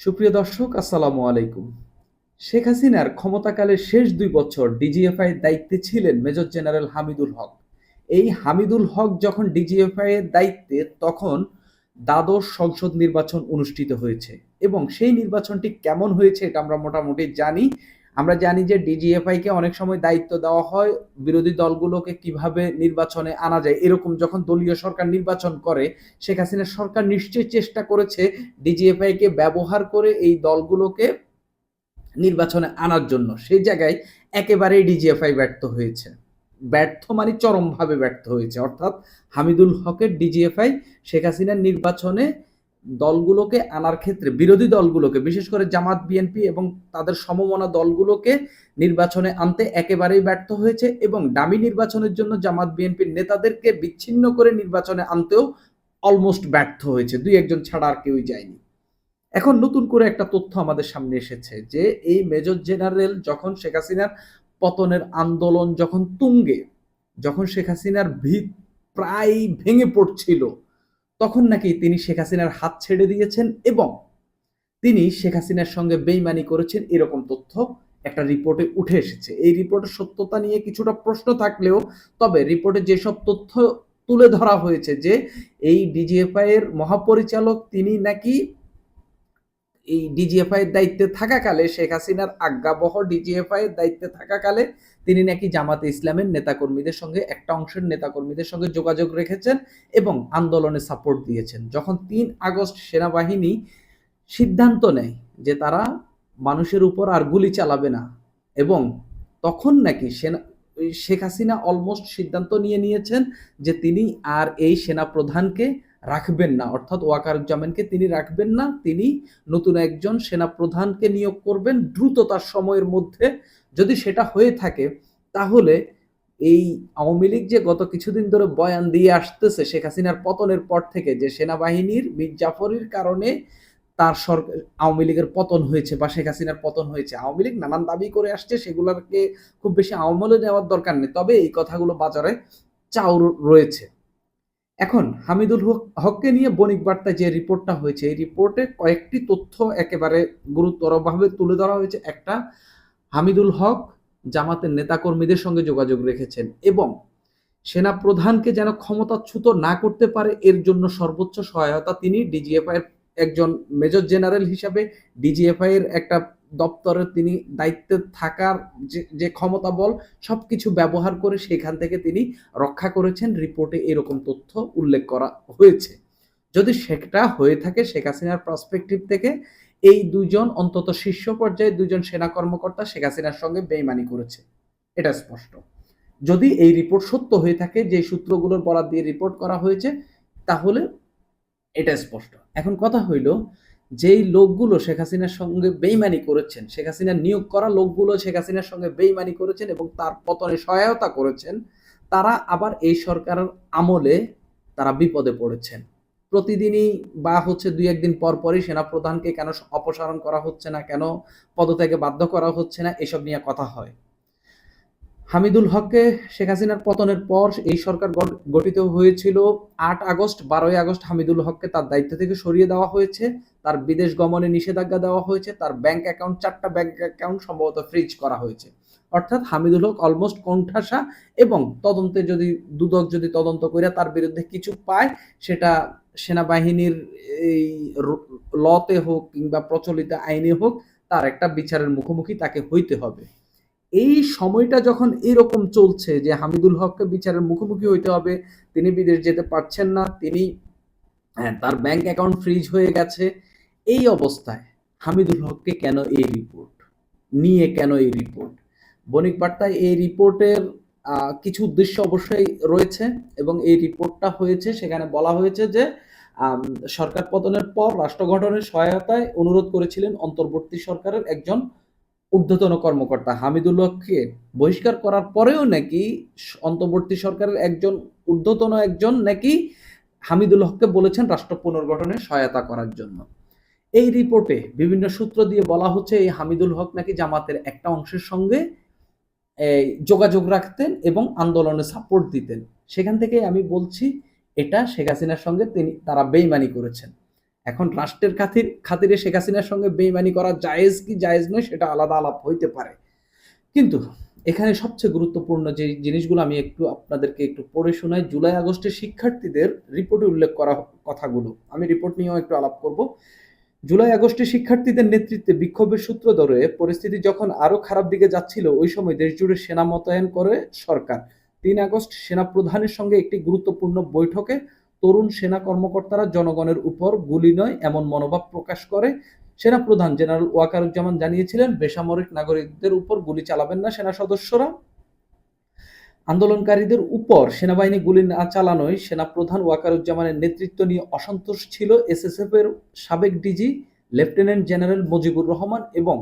সুপ্রিয় দর্শক, আসসালামু আলাইকুম। শেখ হাসিনার ক্ষমতাকালের শেষ ২ বছর ডিজিএফআই এর দায়িত্বে ছিলেন মেজর জেনারেল হামিদুল হক। এই হামিদুল হক যখন ডিজিএফআই এর দায়িত্বে, তখন দ্বাদশ সংসদ নির্বাচন অনুষ্ঠিত হয়েছে এবং সেই নির্বাচনটি কেমন হয়েছে এটা আমরা মোটামুটি জানি। আমরা জানি যে ডিজিএফআই কে অনেক সময় দায়িত্ব দেওয়া হয় বিরোধী দলগুলোকে কিভাবে নির্বাচনে আনা যায়। এরকম যখন দলীয় সরকার নির্বাচন করে, শেখ হাসিনার সরকার নিশ্চয়ই চেষ্টা করেছে ডিজিএফআই কে ব্যবহার করে এই দলগুলোকে নির্বাচনে আনার জন্য। সেই জায়গায় একেবারেই ডিজিএফআই ব্যর্থ হয়েছে। ব্যর্থ মানে চরমভাবে ব্যর্থ হয়েছে। অর্থাৎ হামিদুল হকের ডিজিএফআই শেখ হাসিনার নির্বাচনে দলগুলোকে আনার ক্ষেত্রে, বিরোধী দলগুলোকে বিশেষ করে জামাত বিএনপি এবং তাদের সমমনা দলগুলোকে নির্বাচনে আনতে একেবারেই ব্যর্থ হয়েছে এবং ডামি নির্বাচনের জন্য জামাত বিএনপির নেতাদেরকে বিচ্ছিন্ন করে নির্বাচনে আনতেও অলমোস্ট ব্যর্থ হয়েছে। দুই একজন ছাড়া আর কেউই যায়নি। এখন নতুন করে একটা তথ্য আমাদের সামনে এসেছে যে এই মেজর জেনারেল যখন শেখ হাসিনার পতনের আন্দোলন যখন তুঙ্গে, যখন শেখ হাসিনার ভিত প্রায় ভেঙে পড়ছিল, তখন নাকি তিনি শেখ হাসিনার হাত ছেড়ে দিয়েছেন এবং তিনি শেখ হাসিনার সঙ্গে বেইমানি করেছেন, এরকম তথ্য একটা রিপোর্টে উঠে এসেছে। এই রিপোর্টের সত্যতা নিয়ে কিছুটা প্রশ্ন থাকলেও, তবে রিপোর্টে যেসব তথ্য তুলে ধরা হয়েছে যে এই ডিজিএফআই এর মহাপরিচালক তিনি নাকি এই ডিজিএফআই এর দায়িত্বে থাকাকালে, শেখ হাসিনার আজ্ঞাবহ ডিজিএফআই এর দায়িত্বে থাকাকালে তিনি নাকি জামাতে ইসলামের নেতাকর্মীদের সঙ্গে, একটা অংশের নেতাকর্মীদের সঙ্গে যোগাযোগ রেখেছেন এবং আন্দোলনে সাপোর্ট দিয়েছেন। যখন ৩ আগস্ট সেনাবাহিনী সিদ্ধান্ত নেয় যে তারা মানুষের উপর আর গুলি চালাবে না, এবং তখন নাকি শেখ হাসিনা অলমোস্ট সিদ্ধান্ত নিয়েছেন যে তিনি আর এই সেনা প্রধানকে রাখবেন না, অর্থাৎ ওয়াকারুজ্জামানকে তিনি রাখবেন না, তিনি নতুন একজন সেনা প্রধানকে নিয়োগ করবেন দ্রুততার সময়ের মধ্যে। যদি সেটা হয়ে থাকে তাহলে এই আওয়ামী লীগ যে গত কিছুদিন ধরে বয়ান দিয়ে আসতেছে শেখ হাসিনার পতনের পর থেকে, যে সেনাবাহিনীর মীর জাফরের কারণে তার সরকার, আওয়ামী লীগের পতন হয়েছে বা শেখ হাসিনার পতন হয়েছে, আওয়ামী লীগ নানান দাবি করে আসছে, সেগুলোকে খুব বেশি আমলে নেওয়ার দরকার নেই, তবে এই কথাগুলো বাজারে চাউর রয়েছে। এখন হামিদুল হককে নিয়ে বণিক বার্তায় যে রিপোর্টটা হয়েছে, এই রিপোর্টে কয়েকটি তথ্য একেবারে গুরুতরভাবে তুলে ধরা হয়েছে। একটা, হামিদুল হক জামাতের নেতাকর্মীদের সঙ্গে যোগাযোগ রেখেছেন এবং সেনা প্রধানকে যেন ক্ষমতাচ্যুত না করতে পারে এর জন্য সর্বোচ্চ সহায়তা তিনি ডিজিএফআই এর একজন মেজর জেনারেল হিসাবে, ডিজিএফআই এর একটা দপ্তরের তিনি দায়িত্বে থাকার যে ক্ষমতা বল সবকিছু ব্যবহার করে সেখান থেকে তিনি রক্ষা করেছেন। রিপোর্টে এরকম তথ্য উল্লেখ করা হয়েছে। যদি সেটা হয়ে থাকে, শেখ হাসিনার পার্সপেক্টিভ থেকে এই দুইজন অন্তত শীর্ষ পর্যায়ে দুইজন সেনা কর্মকর্তা শেখ হাসিনার সঙ্গে বেইমানি করেছে, এটা স্পষ্ট। যদি এই রিপোর্ট সত্য হয়ে থাকে, যে সূত্রগুলোর বরাত দিয়ে রিপোর্ট করা হয়েছে, তাহলে এটা স্পষ্ট। এখন কথা হইল, যেই লোকগুলো শেখ হাসিনার সঙ্গে বেইমানি করেছেন, শেখ হাসিনার নিয়োগ করা লোকগুলো শেখ হাসিনার সঙ্গে বেইমানি করেছেন এবং তার পতনে সহায়তা করেছেন, তারা আবার এই সরকারের আমলে তারা বিপদে পড়েছেন। প্রতিদিনই বা হচ্ছে দুই একদিন পর পরই সেনাপ্রধানকে কেন অপসারণ করা হচ্ছে না, কেন পদত্যাগে বাধ্য করা হচ্ছে না, এসব নিয়ে কথা হয়। হামিদুল হককে শেখ হাসিনার পতনের পর এই সরকার গঠিত হয়েছিল ৮ আগস্ট। ১২ই আগস্ট হামিদুল হককে তার দায়িত্ব থেকে সরিয়ে দেওয়া হয়েছে, তার বিদেশ গমনে নিষেধাজ্ঞা দেওয়া হয়েছে, তার ব্যাংক অ্যাকাউন্ট, ৪টা ব্যাংক অ্যাকাউন্ট সম্ভবত ফ্রিজ করা হয়েছে। অর্থাৎ হামিদুল হক অলমোস্ট কোণঠাসা এবং তদন্তে যদি দুদক যদি তদন্ত করে তার বিরুদ্ধে কিছু পায়, সেটা সেনাবাহিনীর এই লতে হোক কিংবা প্রচলিত আইনে হোক, তার একটা বিচারের মুখোমুখি তাকে হইতে হবে। এই সময়টা যখন এরকম চলছে যে হামিদুল হককে বিচারের মুখোমুখি হইতে হবে, তিনি বিদেশ যেতে পারছেন না, তিনি তার ব্যাংক অ্যাকাউন্ট ফ্রিজ হয়ে গেছে, এই অবস্থায় হামিদুল হককে কেন এই রিপোর্ট নিয়ে, কেন এই রিপোর্ট? বণিক বার্তায় এই রিপোর্টের কিছু উদ্দেশ্য অবশ্যই রয়েছে এবং এই রিপোর্টটা হয়েছে, সেখানে বলা হয়েছে যে সরকার পতনের পর রাষ্ট্র গঠনের সহায়তায় অনুরোধ করেছিলেন অন্তর্বর্তী সরকারের একজন ঊর্ধ্বতন কর্মকর্তা। হামিদুল হককে বহিষ্কার করার পরেও নাকি অন্তর্বর্তী সরকারের একজন ঊর্ধ্বতন একজন নাকি হামিদুল হককে বলেছেন রাষ্ট্র পুনর্গঠনে সহায়তা করার জন্য। এই রিপোর্টে বিভিন্ন সূত্র দিয়ে বলা হচ্ছে এই হামিদুল হক নাকি জামাতের একটা অংশের সঙ্গে যোগাযোগ রাখতেন এবং আন্দোলনে সাপোর্ট দিতেন। সেখান থেকে আমি বলছি এটা শেখ হাসিনার সঙ্গে তারা বেইমানি করেছেন। এখন রাষ্ট্রের খাতিরে শেখ হাসিনার সঙ্গে বেইমানি করা জায়েজ কি জায়েজ নয় সেটা আলাদা আলাপ হইতে পারে, কিন্তু এখানে সবচেয়ে গুরুত্বপূর্ণ যে জিনিসগুলো আমি একটু আপনাদেরকে একটু পড়ে শোনাই। জুলাই আগস্টের শিক্ষার্থীদের রিপোর্টে উল্লেখ করা কথাগুলো আমি রিপোর্ট নিয়েও একটু আলাপ করব। জুলাই আগস্টে শিক্ষার্থীদের নেতৃত্বে বিক্ষোভের সূত্র ধরে পরিস্থিতি যখন আরো খারাপ দিকে যাচ্ছিল, ওই সময় দেশ জুড়ে সেনা মোতায়েন করে সরকার। 3 আগস্ট সেনা প্রধানের সঙ্গে একটি গুরুত্বপূর্ণ বৈঠকে তরুণ সেনা কর্মকর্তারা জনগণের উপর গুলি নয় এমন মনোভাব প্রকাশ করে। সেনা প্রধান জেনারেল ওয়াকারুজ্জামান জানিয়েছিলেন, বেসামরিক নাগরিকদের উপর গুলি চালাবেন না সেনা সদস্যরা। আন্দোলনকারীদের উপর সেনাবাহিনী গুলি না চালানোয় সেনাপ্রধান ওয়াকারুজ্জামানের নেতৃত্ব নিয়ে অসন্তোষ ছিল এসএসএফ এর সাবেক DG lieutenant general Mujibur Rahman এবং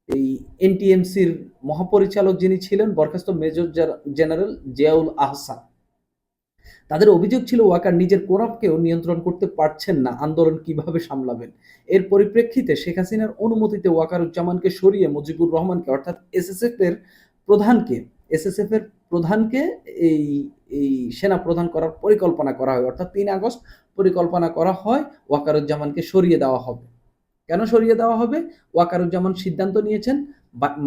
এই এনটিএমসির মহাপরিচালক যিনি ছিলেন বরখাস্ত মেজর জেনারেল জিয়াউল আহসান। তাদের অভিযোগ ছিল ওয়াকার নিজের কোরআনকেও নিয়ন্ত্রণ করতে পারছেন না, আন্দোলন কিভাবে সামলাবেন। এর পরিপ্রেক্ষিতে শেখ হাসিনার অনুমতিতে ওয়াকারুজ্জামানকে সরিয়ে মুজিবুর রহমানকে অর্থাৎ এসএসএফ এর প্রধানকে এই এই সেনা প্রধান করার পরিকল্পনা করা হয়। অর্থাৎ 3 আগস্ট পরিকল্পনা করা হয় ওয়াকারুজ্জামানকে সরিয়ে দেওয়া হবে। কেন সরিয়ে দেওয়া হবে? ওয়াকারুজ্জামান সিদ্ধান্ত নিয়েছেন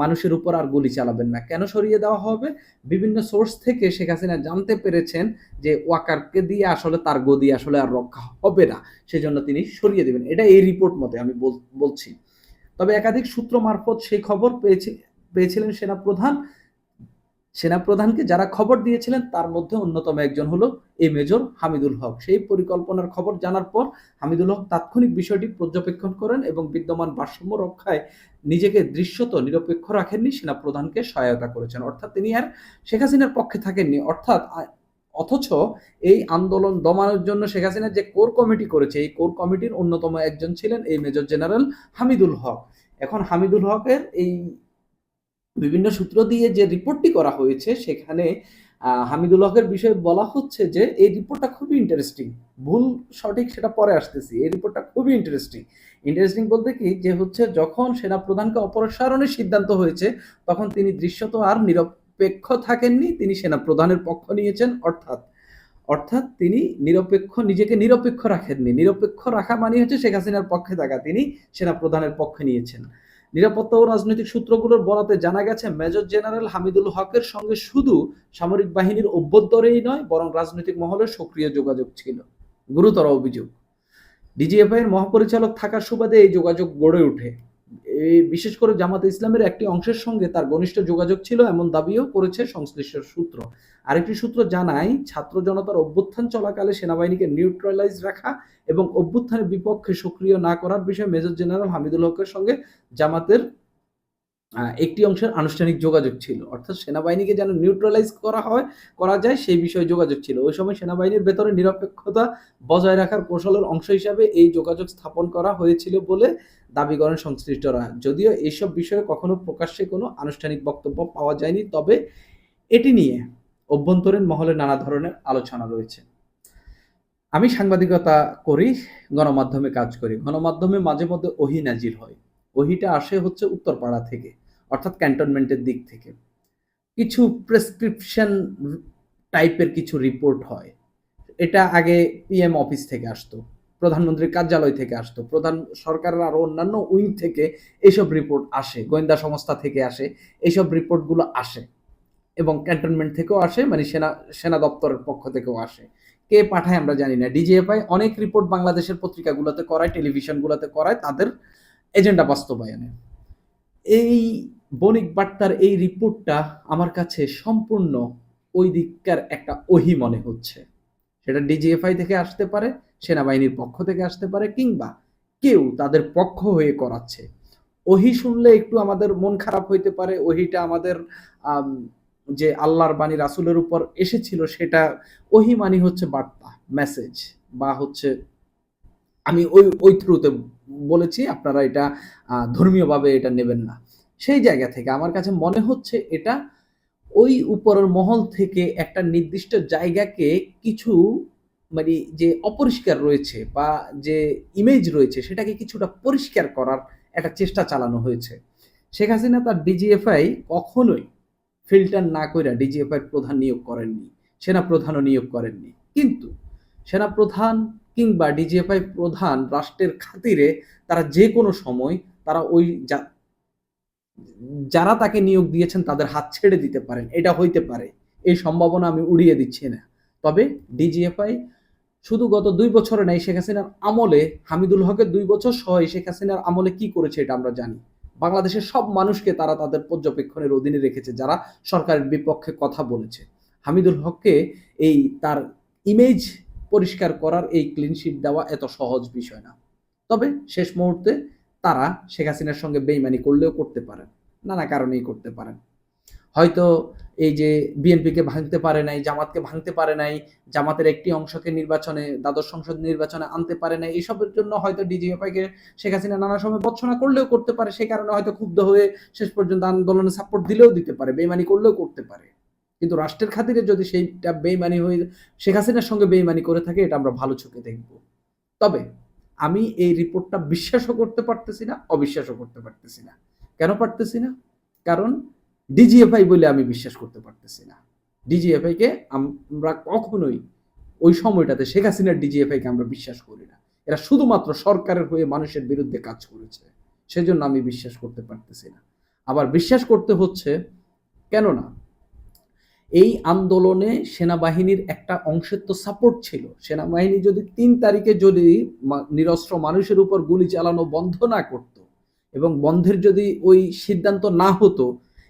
মানুষের উপর আর গুলি চালাবেন না। কেন সরিয়ে দেওয়া হবে? বিভিন্ন সোর্স থেকে শেখ হাসিনা জানতে পেরেছেন যে ওয়াকারকে দিয়ে আসলে তার গদি আসলে আর রক্ষা হবে না, সেজন্য তিনি সরিয়ে দেবেন। এটা এই রিপোর্ট মতে আমি বলছি। তবে একাধিক সূত্র মারফত সেই খবর পেয়েছিলেন সেনাপ্রধানকে যারা খবর দিয়েছিলেন তার মধ্যে অন্যতম একজন হলো এই মেজর হামিদুল হক। সেই পরিকল্পনার খবর জানার পর হামিদুল হক তাৎক্ষণিক বিষয়টি পর্যবেক্ষণ করেন এবং বিদ্যমান ভারসাম্য রক্ষায় নিজেকে দৃশ্যত নিরপেক্ষ রাখেননি, সেনাপ্রধানকে সহায়তা করেছেন। অর্থাৎ তিনি আর শেখ হাসিনার পক্ষে থাকেননি। অথচ এই আন্দোলন দমানোর জন্য শেখ হাসিনা যে কোর কমিটি করেছে, এই কোর কমিটির অন্যতম একজন ছিলেন এই মেজর জেনারেল হামিদুল হক। এখন হামিদুল হকের এই বিভিন্ন সূত্র দিয়ে যে রিপোর্টটি করা হয়েছে সেখানে হামিদুল হকের বিষয়ে বলা হচ্ছে যে এই রিপোর্টটা খুবই ইন্টারেস্টিং। ভুল সঠিক সেটা পরে আসতেছি। এই রিপোর্টটা খুবই ইন্টারেস্টিং বলতে কি যে হচ্ছে যখন সেনাপ্রধানকে অপসারণের সিদ্ধান্ত হয়েছে তখন তিনি দৃশ্যত আর নিরপেক্ষ থাকেননি, তিনি সেনাপ্রধানের পক্ষ নিয়েছেন। অর্থাৎ তিনি নিজেকে নিরপেক্ষ রাখেননি। নিরপেক্ষ রাখা মানে হচ্ছে শেখ হাসিনার পক্ষে থাকা, তিনি সেনাপ্রধানের পক্ষে নিয়েছেন। নিরাপত্তা ও রাজনৈতিক সূত্রগুলোর বরাতে জানা গেছে মেজর জেনারেল হামিদুল হকের সঙ্গে শুধু সামরিক বাহিনীর অভ্যন্তরেই নয় বরং রাজনৈতিক মহলের সক্রিয় যোগাযোগ ছিল। গুরুতর অভিযোগ। ডিজিএফআই এর মহাপরিচালক থাকার সুবাদে এই যোগাযোগ গড়ে ওঠে। বিশেষ করে জামাতে ইসলামের একটি অংশের সঙ্গে তার ঘনিষ্ঠ যোগাযোগ ছিল এমন দাবিও করেছে সংশ্লিষ্ট সূত্র। আরেকটি সূত্র জানায়, ছাত্র জনতার অভ্যুত্থান চলাকালে সেনাবাহিনীকে নিউট্রালাইজ রাখা এবং অভ্যুত্থানের বিপক্ষে সক্রিয় না করার বিষয়ে মেজর জেনারেল হামিদুল হকের সঙ্গে জামাতের একটি অংশের আনুষ্ঠানিক যোগাযোগ ছিল। অর্থাৎ সেনাবাহিনীকে যেন নিউট্রালাইজ করা যায় সেই বিষয়ে যোগাযোগ ছিল। ওই সময় সেনাবাহিনীর ভেতরে নিরপেক্ষতা বজায় রাখার কৌশলের অংশ হিসাবে এই যোগাযোগ স্থাপন করা হয়েছিল বলে দাবি করেন সংশ্লিষ্টরা। যদিও এইসব বিষয়ে কখনো প্রকাশ্যে কোনো আনুষ্ঠানিক বক্তব্য পাওয়া যায়নি, তবে এটি নিয়ে অভ্যন্তরীণ মহলে নানা ধরনের আলোচনা রয়েছে। আমি সাংবাদিকতা করি, গণমাধ্যমে কাজ করি। গণমাধ্যমে মাঝে মধ্যে ওহী নাজিল হয়। ওহীটা আসে হচ্ছে উত্তরপাড়া থেকে, অর্থাৎ ক্যান্টনমেন্টের দিক থেকে। কিছু প্রেসক্রিপশন টাইপের কিছু রিপোর্ট হয়। এটা আগে পিএম অফিস থেকে আসতো, প্রধানমন্ত্রীর কার্যালয় থেকে আসতো, প্রধান সরকারের আরো অন্যান্য উইং থেকে এইসব রিপোর্ট আসে, গোয়েন্দা সংস্থা থেকে আসে, এইসব রিপোর্টগুলো আসে এবং ক্যান্টনমেন্ট থেকেও আসে, মানে সেনা দপ্তরের পক্ষ থেকেও আসে। কে পাঠায় আমরা জানি না। ডিজিএফআই অনেক রিপোর্ট বাংলাদেশের পত্রিকাগুলোতে করায়, টেলিভিশনগুলোতে করায় তাদের এজেন্ডা বাস্তবায়নে। এই বণিক বার্তার এই রিপোর্টটা আমার কাছে সম্পূর্ণ ওই দিককার একটা ওহী মনে হচ্ছে। সেটা ডিজিএফআই থেকে আসতে পারে, সেনাবাহিনীর পক্ষ থেকে আসতে পারে, কিংবা কেউ তাদের পক্ষ হয়ে করাচ্ছে। ওহী শুনলে একটু আমাদের মন খারাপ হইতে পারে। ওহীটা আমাদের যে আল্লাহর বাণী রাসূলের উপর এসেছিল সেটা ওহী মানে হচ্ছে বার্তা, মেসেজ, বা হচ্ছে আমি ওই থ্রুতে বলেছি, আপনারা এটা ধর্মীয়ভাবে এটা নেবেন না। সেই জায়গা থেকে আমার কাছে মনে হচ্ছে এটা ওই উপরের মহল থেকে একটা নির্দিষ্ট জায়গাকে কিছু মানে যে অপরিষ্কার রয়েছে বা যে ইমেজ রয়েছে সেটাকে কিছুটা পরিষ্কার করার একটা চেষ্টা চালানো হয়েছে। শেখ হাসিনা তার ডিজিএফআই কখনোই ফিল্টার না কইরা ডিজিএফআই প্রধান নিয়োগ করেননি, সেনা প্রধানও নিয়োগ করেননি। কিন্তু সেনা প্রধান কিংবা ডিজিএফআই প্রধান রাষ্ট্রের খাতিরে তারা যে কোনো সময় তারা ওই যারা তাকে নিয়োগ দিয়েছেন তাদের হাত ছেড়ে দিতে পারেন, এটা হইতে পারে। এই সম্ভাবনা আমি উড়িয়ে দিচ্ছি না। তবে ডিজিএফআই শুধু গত ২ বছরে নাই, শেখ হাসিনার আমলে হামিদুল হকের ২ বছর সহ শেখ হাসিনার আমলে কি করেছে এটা আমরা জানি। বাংলাদেশের সব মানুষকে তারা তাদের পর্যবেক্ষণের অধীনে রেখেছে যারা সরকারের বিপক্ষে কথা বলেছে। হামিদুল হককে এই তার ইমেজ পরিষ্কার করার এই ক্লিন শিট দেওয়া এত সহজ বিষয় না। তবে শেষ মুহূর্তে তারা শেখ হাসিনার সঙ্গে বেইমানি করলেও করতে পারেন, নানা কারণেই করতে পারেন। হয়তো এই যে বিএনপিকে ভাঙতে পারে নাই, জামাতকে ভাঙতে পারে নাই, জামাতের একটি অংশকে নির্বাচনে দ্বাদশ সংসদ নির্বাচনে আনতে পারে নাই, এসবের জন্য হয়তো ডিজিএফআইকে শেখ হাসিনা নানা সময় ভর্ৎসনা করলেও করতে পারে। সেই কারণে হয়তো ক্ষুব্ধ হয়ে শেষ পর্যন্ত আন্দোলনে সাপোর্ট দিলেও দিতে পারে, বেইমানি করলেও করতে পারে। কিন্তু রাষ্ট্রের খাতিরে যদি সেইটা বেইমানি হয়ে শেখ হাসিনার সঙ্গে বেইমানি করে থাকে, এটা আমরা ভালো চোখে দেখব। তবে আমি এই রিপোর্টটা বিশ্বাসও করতে পারতেছি না, অবিশ্বাসও করতে পারতেছি না। কেন পারতেছি না? কারণ ডিজিএফআই বলে আমি বিশ্বাস করতে পারতেছি না। ডিজিএফআইকে আমরা কখনোই ওই সময়টাতে শেখ হাসিনার ডিজিএফআইকে আমরা বিশ্বাস করি না। এরা শুধুমাত্র সরকারের হয়ে মানুষের বিরুদ্ধে কাজ করেছে, সেজন্য আমি বিশ্বাস করতে পারতেছি না। আবার বিশ্বাস করতে হচ্ছে কেননা এই আন্দোলনে সেনাবাহিনীর একটা অংশের তো সাপোর্ট ছিল। সেনাবাহিনী যদি ৩ তারিখে যদি নিরস্ত্র মানুষের উপর গুলি চালানো বন্ধ না করত এবং বন্ধের যদি ওই সিদ্ধান্ত না হতো,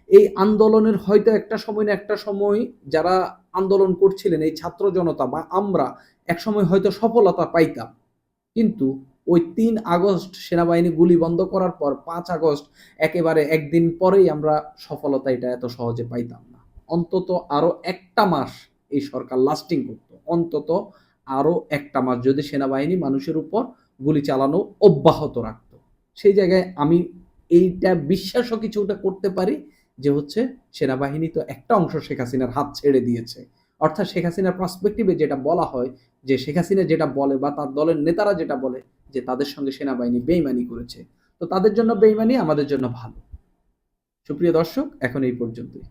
এই আন্দোলনের হয়তো একটা সময় না একটা সময় যারা আন্দোলন করছিলেন, এই ছাত্র জনতা বা আমরা একসময় হয়তো সফলতা পাইতাম। কিন্তু ওই ৩ আগস্ট সেনাবাহিনী গুলি বন্ধ করার পর ৫ আগস্ট একেবারে একদিন পরেই আমরা সফলতা এটা এত সহজে পাইতাম না। অন্তত আরো একটা মাস এই সরকার লাস্টিং করত। অন্তত আরো একটা মাস যদি সেনাবাহিনী মানুষের উপর গুলি চালানো অব্যাহত রাখত। সেই জায়গায় আমি এইটা বিশ্বাসও কিছুটা করতে পারি যে হচ্ছে সেনাবাহিনী তো একটা অংশ শেখ হাসিনার হাত ছেড়ে দিয়েছে। অর্থাৎ শেখ হাসিনার পার্সপেক্টিভে যেটা বলা হয় যে শেখ হাসিনা যেটা বলে বা তার দলের নেতারা যেটা বলে যে তাদের সঙ্গে সেনাবাহিনী বেইমানি করেছে। তো তাদের জন্য বেইমানি, আমাদের জন্য ভালো। সুপ্রিয় দর্শক, এখন এই পর্যন্তই।